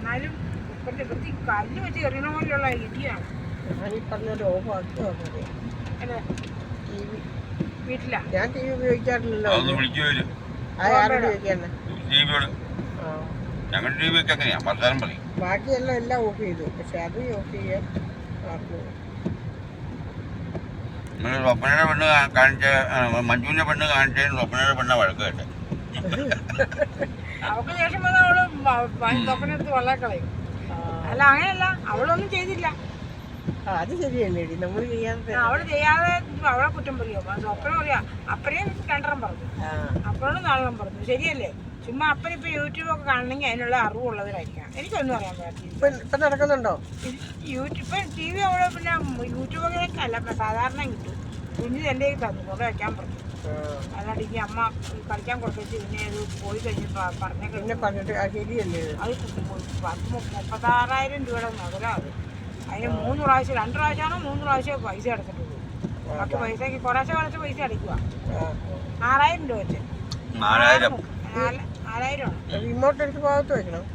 എന്നാലും ഇപ്പോഴത്തെ ഈ കല്ല് വെച്ച് എറിയണ പോലെയുള്ള ഇടിയാണ്. ഞാനീ പറഞ്ഞ ഓഫാക്കി വന്നത് അല്ലേ ടി വി വീട്ടിലാ? ഞാൻ ടി വി ഉപയോഗിക്കാറില്ലല്ലോ. ആരോട് ചോദിക്കാണ്? ബാക്കിയെല്ലാം എല്ലാം ഓഫ് ചെയ്തു, പക്ഷെ അത് ഓഫ് ചെയ്യാൻ മറന്നു. സ്വപ്നയുടെ പെണ്ണ് കാണിച്ച മഞ്ജുവിന്റെ പെണ്ണ് കാണിച്ചതിന് സ്വപ്നയുടെ പെണ്ണ വഴക്ക് കേട്ടെ. അവൾക്ക് ശേഷം വന്ന് അവള് സ്വപ്നത്ത് വള്ളക്കളയും. അല്ല അങ്ങനെയല്ല, അവളൊന്നും ചെയ്തില്ല. അത് ശരിയല്ലേ, നമ്മൾ ചെയ്യാതെ അവള് ചെയ്യാതെ അവളെ കുറ്റം പറയോ? സ്വപ്നം പറയാ അപ്പനെയും രണ്ടെണ്ണം പറഞ്ഞു, അപ്പനോട് നാലെണ്ണം പറഞ്ഞു. ശരിയല്ലേ? ചുമ്മാ അപ്പനിപ്പോ യൂട്യൂബൊക്കെ കാണണമെങ്കിൽ അതിനുള്ള അറിവുള്ളവരായിരിക്കണം. എനിക്കൊന്നും അറിയാൻ പറ്റില്ല. ഇപ്പൊ നടക്കുന്നുണ്ടോ യൂട്യൂബ് ടി വി? അവള് പിന്നെ യൂട്യൂബൊക്കെ അല്ല, സാധാരണ കിട്ടും. കുഞ്ഞ് എൻ്റെ തന്നു കൊണ്ട് വയ്ക്കാൻ പറഞ്ഞു. അല്ലാണ്ട് ഈ അമ്മ കളിക്കാൻ കൊടുത്തിട്ട് പിന്നെ അത് പോയി കഴിഞ്ഞപ്പോൾ പറഞ്ഞിട്ട് ശരിയല്ലേ? അത് 36,000 രൂപയുടെ മുതലാണ്. അതിന് 3 പ്രാവശ്യം 2 പ്രാവശ്യമാണോ 3 പ്രാവശ്യം പൈസ അടച്ചിട്ടുള്ളൂ. ബാക്കി പൈസക്ക് കുറേശ്ശെ കുറച്ച് പൈസ അടയ്ക്കുക. 6,000 രൂപ വെച്ച് 4,000 റിമോട്ട് എടുത്ത് ഭാഗത്ത് വെക്കണം.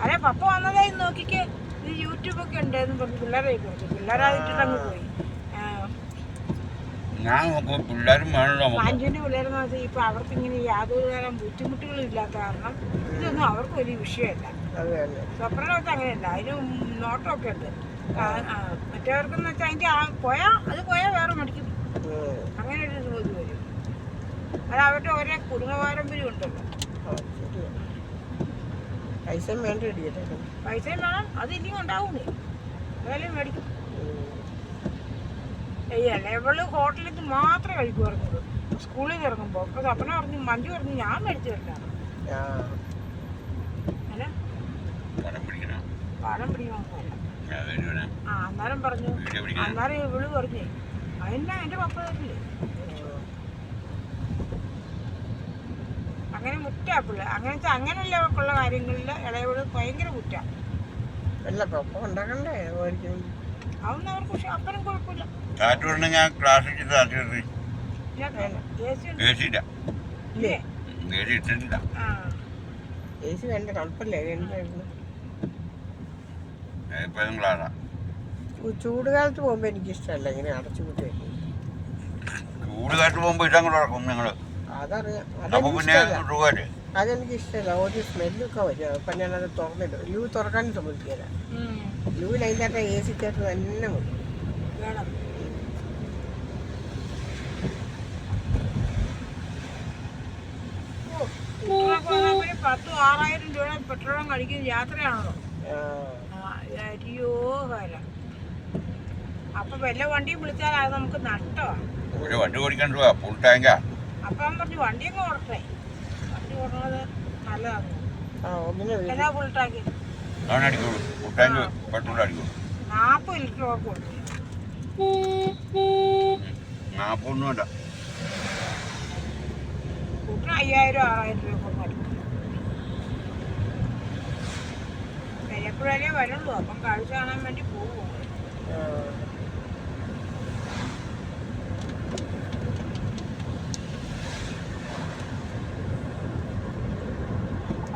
അതെ, പപ്പ വന്നതേ നോക്കിക്ക് ഇത് യൂട്യൂബൊക്കെ ഉണ്ടെന്ന് പറഞ്ഞു പിള്ളേരെ കുറിച്ച്. പിള്ളേരായിട്ടങ്ങ് പോയി. മഞ്ജുവിന്റെ പിള്ളേരെന്ന് വെച്ചാൽ ഇപ്പൊ അവർക്ക് ഇങ്ങനെ യാതൊരു തരം ബുദ്ധിമുട്ടുകളും ഇല്ലാത്ത കാരണം ഇതൊന്നും അവർക്ക് വലിയ വിഷയമല്ല. സ്വപ്നയുടെ വെച്ചാൽ അങ്ങനെയല്ല, അതിന് നോട്ടമൊക്കെ ഉണ്ട്. മറ്റവർക്കെന്ന് വെച്ചാൽ അതിന്റെ പോയാൽ വേറെ മടിക്കും. അങ്ങനെ ഒരു ഇത് വരും. അത് അവരുടെ ഓരോ കുടുംബ പാരമ്പര്യം ഉണ്ടല്ലോ. പൈസയും വേണം, അത് ഇനിയും ഉണ്ടാവൂലേ, അതെല്ലാം മേടിക്കും. ചെയ്യല്ലേ? ഇവള് ഹോട്ടലിൽ നിന്ന് മാത്രമേ കഴിക്കുമായിരുന്നുള്ളൂ സ്കൂളിൽ നിന്ന് ഇറങ്ങുമ്പോൾ. അപ്പൊ സ്വപ്നം പറഞ്ഞു, മഞ്ജു പറഞ്ഞു ഞാൻ മേടിച്ചു തരില്ല. പാലം പിടിക്കണമെന്നല്ല. അന്നേരം പറഞ്ഞു, അന്നേരം ഇവള് പറഞ്ഞേ അതിനാ എന്റെ പപ്പ തരില്ലേ. അങ്ങനെ മുറ്റാ പിള്ളേ. അങ്ങനെ വെച്ചാൽ അങ്ങനെയുള്ള കാര്യങ്ങളിൽ ഇളയവള് ഭയങ്കര മുറ്റാ. അതൊന്നും അവർക്ക് പക്ഷെ അപ്പനും കുഴപ്പമില്ല. ചൂടുകാലത്ത് പോകുമ്പോ എനിക്കിഷ്ടമല്ല ഇങ്ങനെ അടച്ചു കൂട്ടി വെക്കും. ചൂടുകാലത്ത് പോകുമ്പോ ഇതങ്ങോട്ട് നടക്കും നിങ്ങള്. അതറിയാം, അതെനിക്ക് ഇഷ്ടമല്ല. ഒരു സ്മെല്ലൊക്കെ വരും. അപ്പൊ ഞാനത് തുറന്നിടും. ലൂ തുറക്കാനും സമ്മതിക്കില്ല. ലൂവിൽ അതിൻ്റെ എ സിക്കകത്ത് തന്നെ മതി. 6,000 രൂപ പെട്രോളും കഴിക്കുന്ന യാത്രയാണല്ലോ. അയ്യോ കാല. അപ്പൊ വല്ല വണ്ടിയും വിളിച്ചാൽ അത് നമുക്ക് നഷ്ടമാണ്. അപ്പൊ ഞാൻ പറഞ്ഞു വണ്ടിയൊക്കെ ഓടട്ടെ, വണ്ടി ഓടുന്നത് നല്ലതാണ്. എന്നാ ഫുൾ ടാങ്കി 40 ലിറ്റർ ഒക്കെ കൊടുത്തു. 40 കൂട്ടിന് 5,000-6,000 രൂപ കൊടുക്കും. എപ്പോഴല്ലേ വരുള്ളൂ. അപ്പം കാഴ്ച കാണാൻ വേണ്ടി പോകുമോ?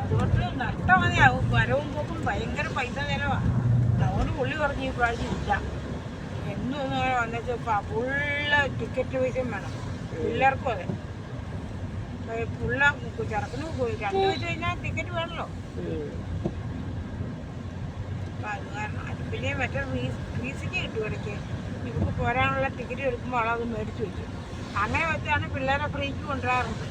അതുകൊണ്ട് നഷ്ടമതിയാവും. വരവും പോക്കും ഭയങ്കര പൈസ ചിലവാണ്. അതുകൊണ്ട് പുള്ളി പറഞ്ഞു ഈ പ്രാവശ്യം ഇല്ല. എന്നും ഒന്നും അങ്ങനെ വന്നപ്പോൾ ഫുള്ള് ടിക്കറ്റ് പൈസയും വേണം. പിള്ളേർക്കും അതെ. പുള്ള ചെറുക്കിന് 2 വെച്ച് കഴിഞ്ഞാൽ ടിക്കറ്റ് വേണമല്ലോ. അപ്പം അത് കാരണം അത് പിന്നെ മറ്റേ ഫീസിക്ക് കിട്ടും. ഇടയ്ക്ക് ഇവർക്ക് പോരാനുള്ള ടിക്കറ്റ് എടുക്കുമ്പോൾ അവളത് മേടിച്ച് വെക്കും. അങ്ങനെ വെച്ചാണ് പിള്ളേരെ ഫ്രീക്ക് കൊണ്ടുവരാറുണ്ട്.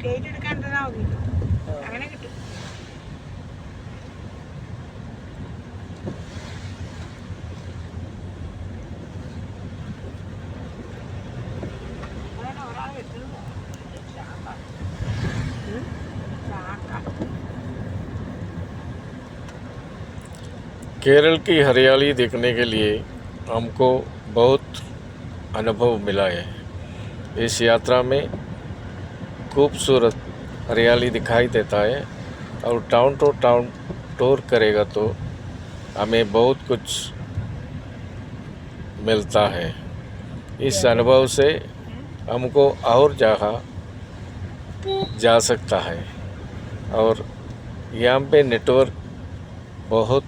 ടിക്കറ്റ് എടുക്കാൻ തന്നാൽ മതി, അങ്ങനെ കിട്ടും. केरल की हरियाली देखने के लिए हमको बहुत अनुभव मिला है। इस यात्रा में खूबसूरत हरियाली दिखाई देता है और टाउन टू टाउन टूर करेगा तो हमें बहुत कुछ मिलता है। इस अनुभव से हमको और जगह जा सकता है और यहाँ पे नेटवर्क बहुत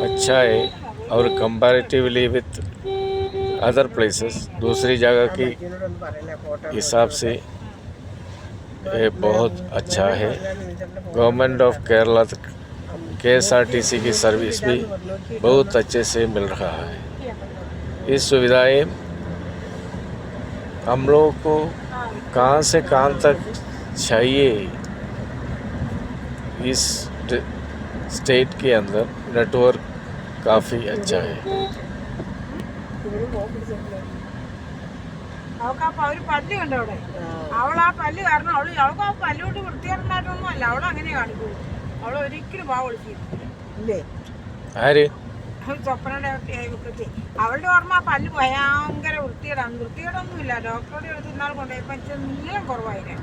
अच्छा है और कंपैरेटिवली विथ अदर प्लेसेस दूसरी जगह की ഇതിനോടൊന്ന് പറയണേ ഫോട്ടോ हिसाब से ये बहुत अच्छा है। गवर्नमेंट ऑफ केरला KSRTC की सर्विस भी बहुत अच्छे से मिल रहा है। इस सुविधाएं हम लोगों को कहाँ से कहाँ तक चाहिए इस स्टेट के अंदर नेटवर्क काफ़ी अच्छा है। അവൾക്ക് ആ ഒരു പല്ല് കണ്ടോ അവിടെ, അവൾ ആ പല്ല് കാരണം അവൾക്ക് ആ പല്ലുകൊണ്ട് വൃത്തികേടുണ്ടായിട്ടൊന്നും അല്ല, അവൾ അങ്ങനെ കാണിക്കുള്ളൂ. അവൾ ഒരിക്കലും പാവ വിളിച്ചിരുന്നില്ല. ഇല്ലേ ആര് സ്വപ്നയുടെ കുട്ടി അവളുടെ ഓർമ്മ ആ പല്ല് ഭയങ്കര വൃത്തികേടൊന്നുമില്ല. ഡോക്ടറുടെ അടുത്ത് ഇന്നാൾ കൊണ്ടുപോയപ്പോൾ ഇച്ചിരി നീളം കുറവായില്ലേ,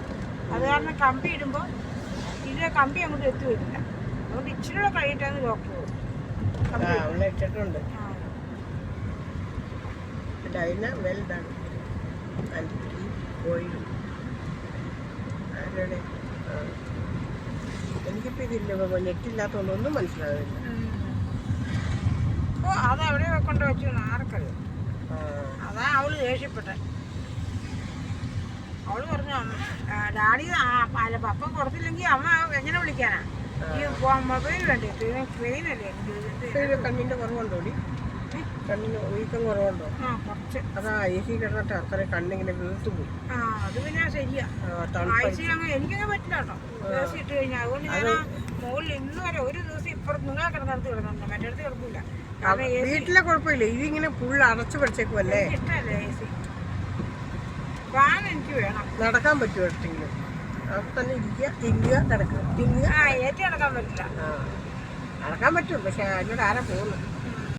അത് കാരണം കമ്പി ഇടുമ്പോൾ ഇതിലെ കമ്പി അങ്ങോട്ട് എത്തി വരില്ല. അതുകൊണ്ട് ഇച്ചിരിയുടെ കഴിയിട്ടാണ് ഡോക്ടർ അവളെ ഇട്ടിട്ടുണ്ട്. Dina well done and keep going. ആരുടെ എനിക്കിപ്പോൾ ഇതില്ല, നെറ്റില്ലാത്തതുകൊണ്ട് ഒന്നും മനസ്സിലാവില്ല. ഓ അത് എവിടെ കൊണ്ട് വെച്ചു ആർക്കറിയാം. അതാ അവള് ദേഷ്യപ്പെട്ടെ. അവള് പറഞ്ഞു ഡാഡി അല്ല പപ്പ കൊടുത്തില്ലെങ്കിൽ അമ്മ എങ്ങനെ വിളിക്കാനാ, ഈ മൊബൈൽ വേണ്ടേ, ട്രെയിനല്ലേ കണ്ണിൻ്റെ കുറവുണ്ടോടി? കണ്ണിന് വീക്കം കുറവുണ്ടോ? ആ കുറച്ച്. അതാ എ സി കിടന്നിട്ട് അത്ര കണ്ണിങ്ങനെ വീർത്തു പോയി. ആ അത് പിന്നെ ശരിയാ. എനിക്കങ്ങനെ പറ്റില്ല കേട്ടോ ദിവസം ഇട്ട് കഴിഞ്ഞാൽ. അതുകൊണ്ട് ഞാൻ മുകളിൽ ഇന്ന് വരെ ഒരു ദിവസം ഇപ്പുറത്ത് നിങ്ങളെ കിടന്നിടത്ത് കിടന്നുണ്ട്, മറ്റേടത്ത് കിടക്കില്ല. വീട്ടിലെ കുഴപ്പമില്ല, ഇതിങ്ങനെ ഫുള്ള് അടച്ചു പഠിച്ചേക്കുമല്ലേ. ഇഷ്ടമല്ലേ എ സി. ഫാൻ എനിക്ക് വേണം. നടക്കാൻ പറ്റുമോ എട്ടെങ്കിലും? അവിടെ തന്നെ തിന്നുക നടക്കുക. ആ ഏറ്റി നടക്കാൻ പറ്റില്ല. നടക്കാൻ പറ്റും, പക്ഷെ അതിനോട് ആരാ പോകുന്നത്?